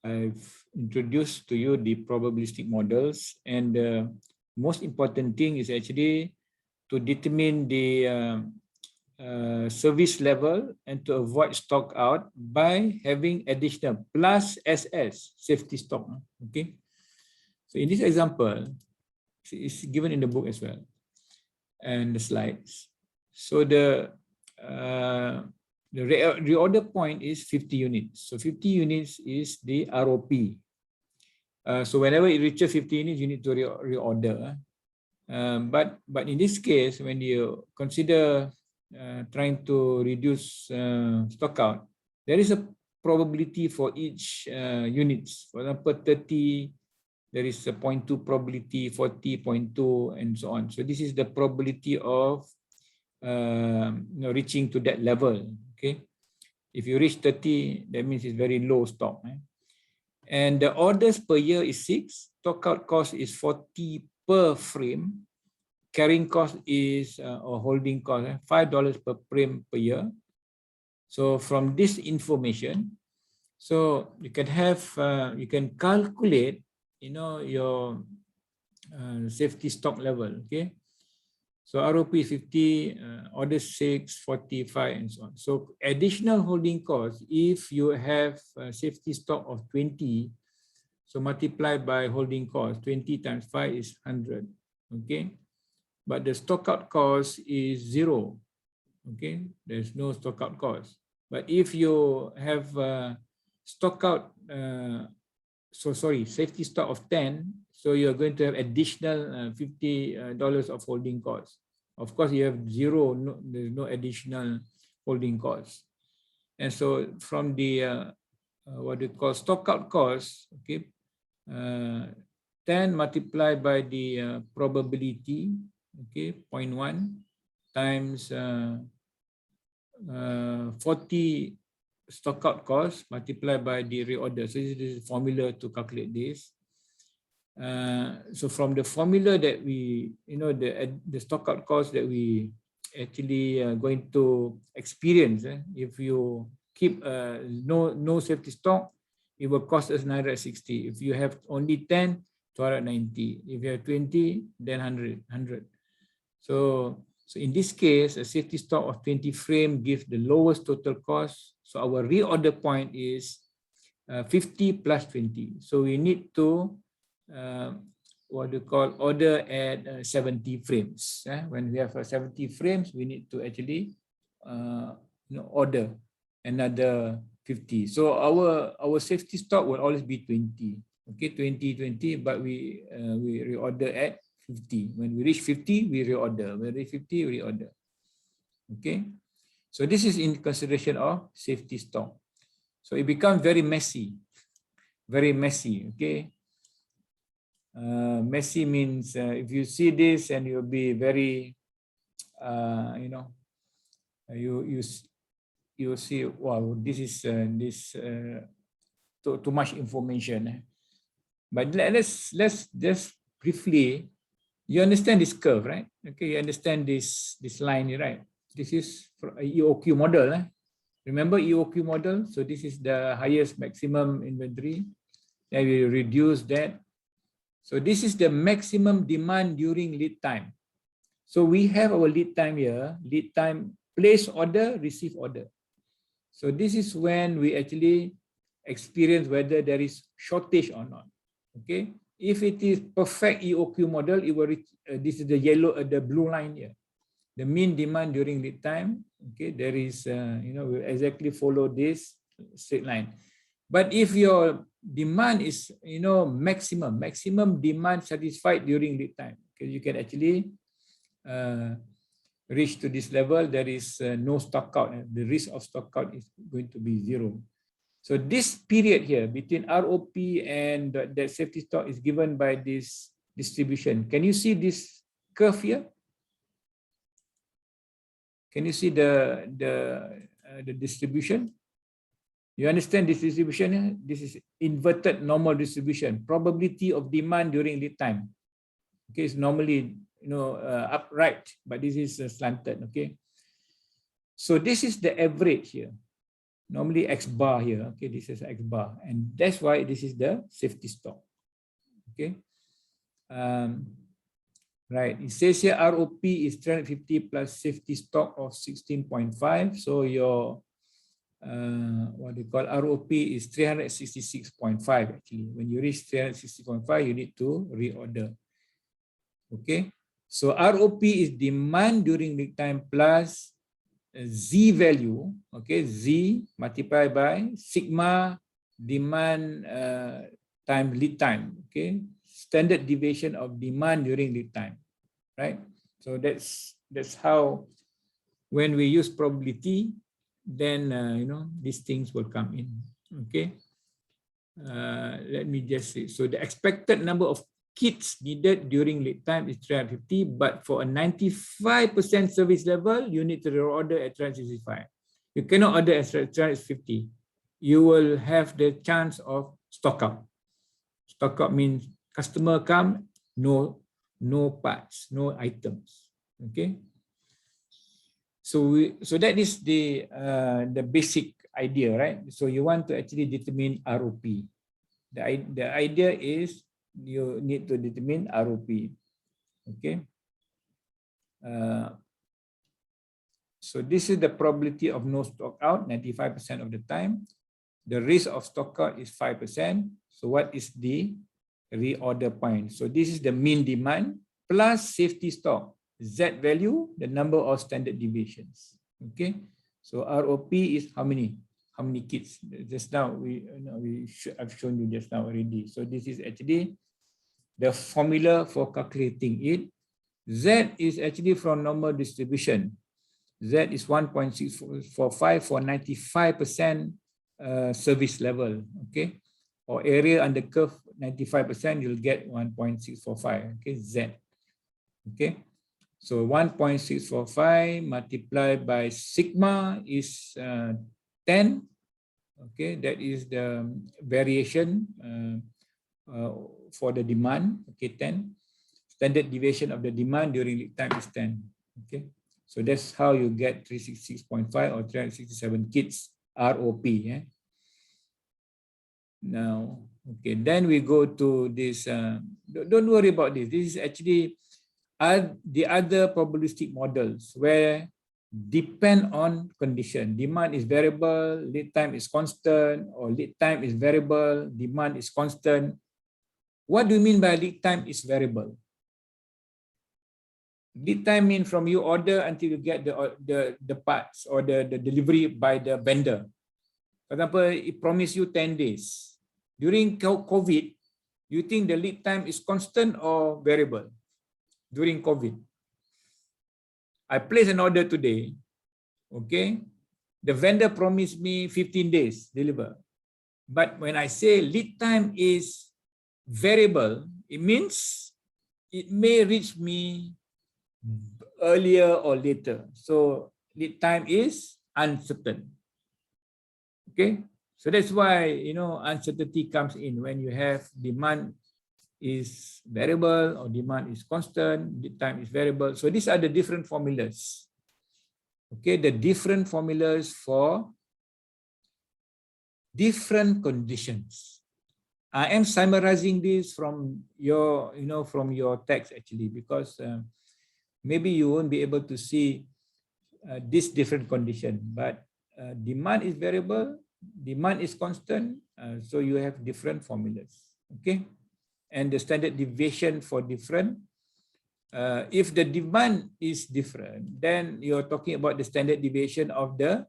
I've introduced to you the probabilistic models, and the most important thing is actually to determine the service level and to avoid stock out by having additional plus SS, safety stock. Okay. So in this example, it's given in the book as well and the slides. So the reorder point is 50 units. So 50 units is the ROP. So whenever it reaches 50 units, you need to reorder. But in this case, when you consider trying to reduce stock out, there is a probability for each units. For example, 30, there is a 0.2 probability, 40, 0.2, and so on. So this is the probability of reaching to that level. Okay, if you reach 30, that means it's very low stock. And the orders per year is 6. Stock out cost is 40 per frame. Carrying cost is or holding cost $5 per frame per year. So from this information, so you can have you can calculate your safety stock level. Okay, so ROP is 50, order 6, 45, and so on. So additional holding cost, if you have a safety stock of 20, so multiply by holding cost, 20 times 5 is 100. Okay, but the stock out cost is 0. Okay, there's no stock out cost. But if you have stock out, safety stock of 10, so you're going to have additional $50 of holding cost. Of course, you have 0, there's no additional holding cost. And so from the what you call stock out cost, okay, 10 multiplied by the probability, okay, 0.1 times 40 stock out cost multiplied by the reorder. So this is the formula to calculate this. So from the formula that we, the stock out cost that we actually going to experience, if you keep no safety stock, it will cost us 960. If you have only 10, 290. If you have 20, then 100. So in this case, a safety stock of 20 frame gives the lowest total cost. So our reorder point is 50 plus 20. So we need to what do you call order at 70 frames. When we have 70 frames, we need to actually order another 50. So our safety stock will always be 20. Okay, 20, but we reorder at 50. When we reach 50, we reorder. When we reach 50, we reorder. Okay, so this is in consideration of safety stock. So it becomes very messy. Okay. Messy means if you see this and you'll be very, you see, wow, this is too much information. But let's just briefly, you understand this curve, right? Okay, you understand this line, right? This is for Eoq model. Remember Eoq model? So this is the highest maximum inventory. Then we reduce that. So this is the maximum demand during lead time. So we have our lead time here, lead time, place order, receive order. So this is when we actually experience whether there is shortage or not. Okay, if it is perfect Eoq model, it will reach, this is the yellow, the blue line here, the mean demand during lead time. Okay, there is, we exactly follow this straight line. But if your demand is, maximum demand satisfied during lead time, okay, you can actually reach to this level. There is no stock out. The risk of stock out is going to be 0. So this period here between ROP and that safety stock is given by this distribution. Can you see this curve here? Can you see the distribution? You understand this distribution here? This is inverted normal distribution. Probability of demand during lead time. Okay, it's normally upright, but this is slanted. Okay, so this is the average here. Normally X bar here. Okay, this is X bar, and that's why this is the safety stock. Okay, right. It says here ROP is 350 plus safety stock of 16.5. So your what do you call ROP is 366.5 actually. When you reach 360.5, you need to reorder. Okay, so ROP is demand during lead time plus Z value, okay, Z multiplied by sigma demand time lead time, okay, standard deviation of demand during lead time, right? So that's how, when we use probability, then these things will come in. Okay, let me just say, so the expected number of kits needed during lead time is 350, but for a 95% service level, you need to reorder at 365. You cannot order at 350. You will have the chance of stock out. Stock out means customer come, no parts, no items. Okay. So that is the basic idea, right? So you want to actually determine ROP. The idea is you need to determine ROP. Okay. So this is the probability of no stock out, 95% of the time. The risk of stock out is 5%. So what is the reorder point? So this is the mean demand plus safety stock. Z value, the number of standard deviations. Okay. So ROP is how many kits? Just now I've shown you just now already. So this is actually the formula for calculating it. Z is actually from normal distribution. Z is 1.645 for 95% service level, okay, or area under curve 95%, you'll get 1.645. Okay, Z. Okay, so 1.645 multiplied by sigma is 10. Okay, that is the variation for the demand. Okay, 10. Standard deviation of the demand during lead time is 10. Okay, so that's how you get 366.5 or 367 kits ROP. Yeah. Now, okay, then we go to this. Don't worry about this. This is actually the other probabilistic models where depend on condition. Demand is variable, lead time is constant, or lead time is variable, demand is constant. What do you mean by lead time is variable? Lead time means from you order until you get the parts or the delivery by the vendor. For example, it promised you 10 days. During COVID, you think the lead time is constant or variable? During COVID, I placed an order today. Okay, the vendor promised me 15 days deliver. But when I say lead time is variable, it means it may reach me earlier or later. So lead time is uncertain. Okay, so that's why, you know, uncertainty comes in when you have demand is variable or demand is constant, lead time is variable. So these are the different formulas. Okay, the different formulas for different conditions. I am summarizing this from your, you know, from your text actually, because maybe you won't be able to see this different condition, but demand is variable, demand is constant, so you have different formulas. Okay, and the standard deviation for different. If the demand is different, then you're talking about the standard deviation of the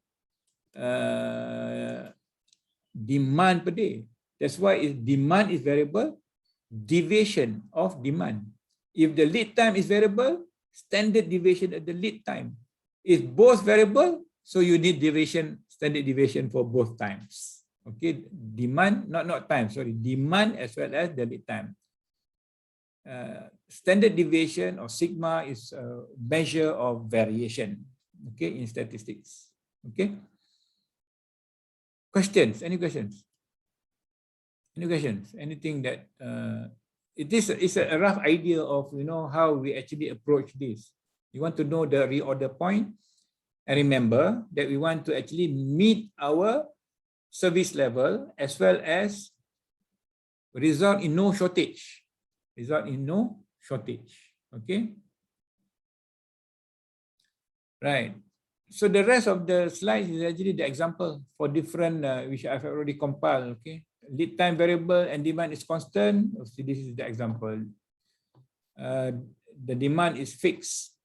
demand per day. That's why if demand is variable, deviation of demand. If the lead time is variable, standard deviation of the lead time. If both variable, so you need deviation, standard deviation for both times. Okay, demand, not time, sorry, demand as well as the lead time. Standard deviation or sigma is a measure of variation, okay, in statistics. Okay. Questions? Any questions? Any questions? Anything that it is a rough idea of, you know, how we actually approach this. You want to know the reorder point, and remember that we want to actually meet our service level as well as result in no shortage. Result in no shortage. Okay. Right. So the rest of the slides is actually the example for different, which I've already compiled. Okay. Lead time variable and demand is constant. So this is the example. The demand is fixed.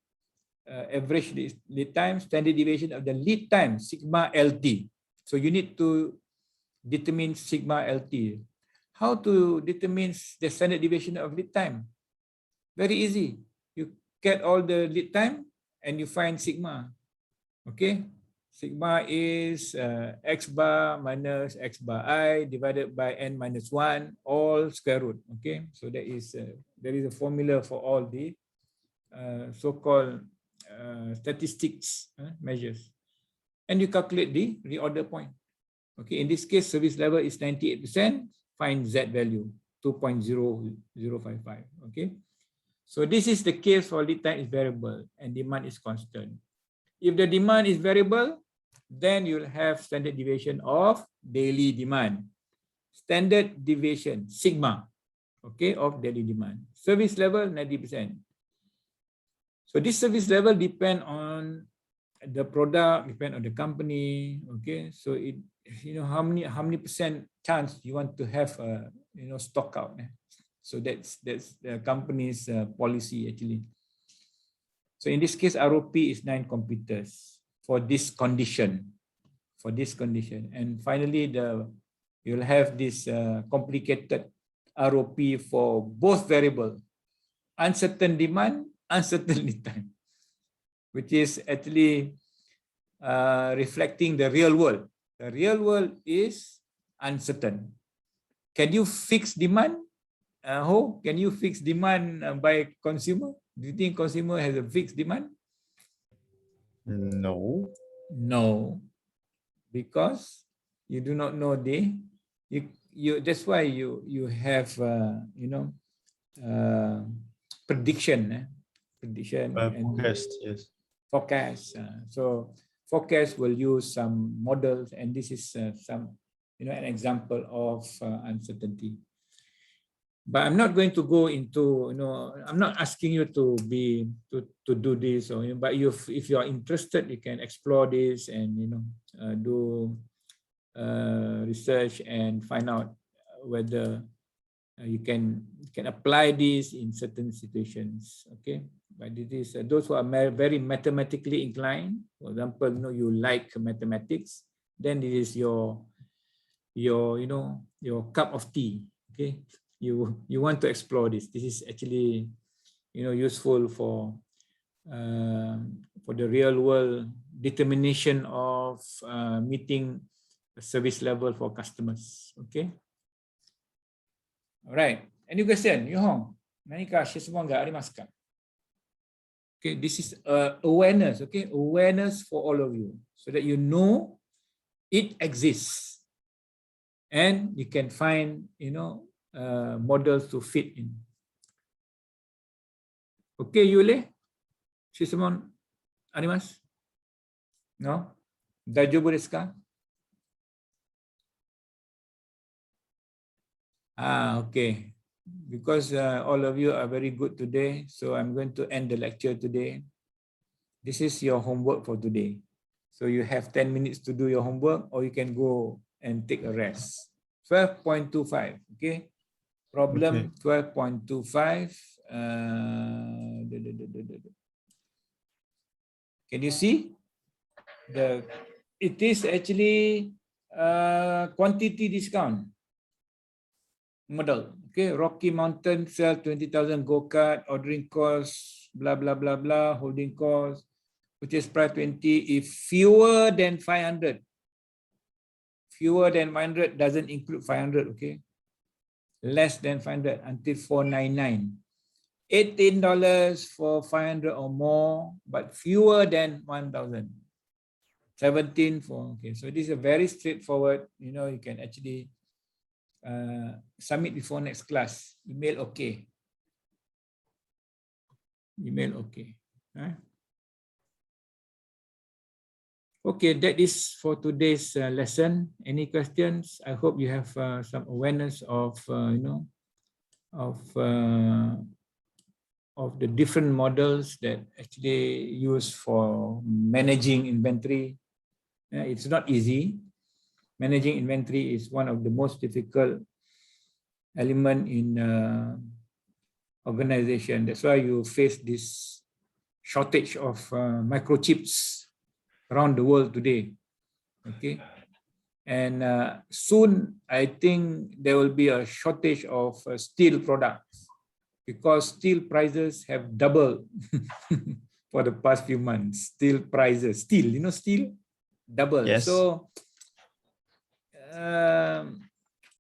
Average lead time, standard deviation of the lead time, sigma LT. So you need to determine sigma LT. How to determine the standard deviation of lead time? Very easy. You get all the lead time and you find sigma. Okay, sigma is x bar minus x bar I divided by n minus 1 all square root. Okay, so there is a formula for all the so-called statistics measures, and you calculate the reorder point. Okay, in this case, service level is 98%. Find Z value 2.0055. Okay, so this is the case for lead time is variable and demand is constant. If the demand is variable, then you'll have standard deviation of daily demand. Standard deviation, sigma, okay, of daily demand. Service level, 90%. So this service level depend on the product, depend on the company, okay. So it, you know, how many percent chance you want to have, you know, stock out. So that's the company's policy actually. So in this case, ROP is 9 computers for this condition. For this condition, and finally, you'll have this complicated ROP for both variable, uncertain demand, uncertain lead time, which is actually reflecting the real world. The real world is uncertain. Can you fix demand? How can you fix demand by consumer? Do you think consumer has a fixed demand? No. No, because you do not know that's why you have prediction and Forecast, yes. forecast. So forecast will use some models, and this is some an example of uncertainty. But I'm not going to go into, I'm not asking you to do this, but if you are interested, you can explore this and do research and find out whether you can apply this in certain situations. Okay, but it is those who are very mathematically inclined. For example, you like mathematics, then it is your cup of tea. Okay. You want to explore this. This is actually, useful for the real world determination of meeting a service level for customers. Okay. All right. Any question? Yuhong, Nanika, Shisuwanga, Arimaska. Okay. This is awareness. Okay. Awareness for all of you, so that you know it exists, and you can find, models to fit in. Okay, Yule? Shisamon arimasu? No? Daijoubu desu ka? Okay. Because all of you are very good today, so I'm going to end the lecture today. This is your homework for today. So you have 10 minutes to do your homework, or you can go and take a rest. 12.25, okay? Problem 12.25. Can you see? It is actually quantity discount model. Okay, Rocky Mountain sell 20,000 go-kart, ordering cost, blah, blah, blah, blah, holding cost, purchase price 20, if fewer than 500. Fewer than 500 doesn't include 500, okay? Less than 500 until 499. $18 for 500 or more, but fewer than 1,000. 17 for, okay. So this is a very straightforward, you can actually submit before next class. Email okay. Email okay. Okay, that is for today's lesson. Any questions? I hope you have some awareness of, of the different models that actually used for managing inventory. It's not easy. Managing inventory is one of the most difficult element in organization. That's why you face this shortage of microchips around the world today. Okay, and soon I think there will be a shortage of steel products, because steel prices have doubled for the past few months. Steel prices, steel, steel double. Yes. So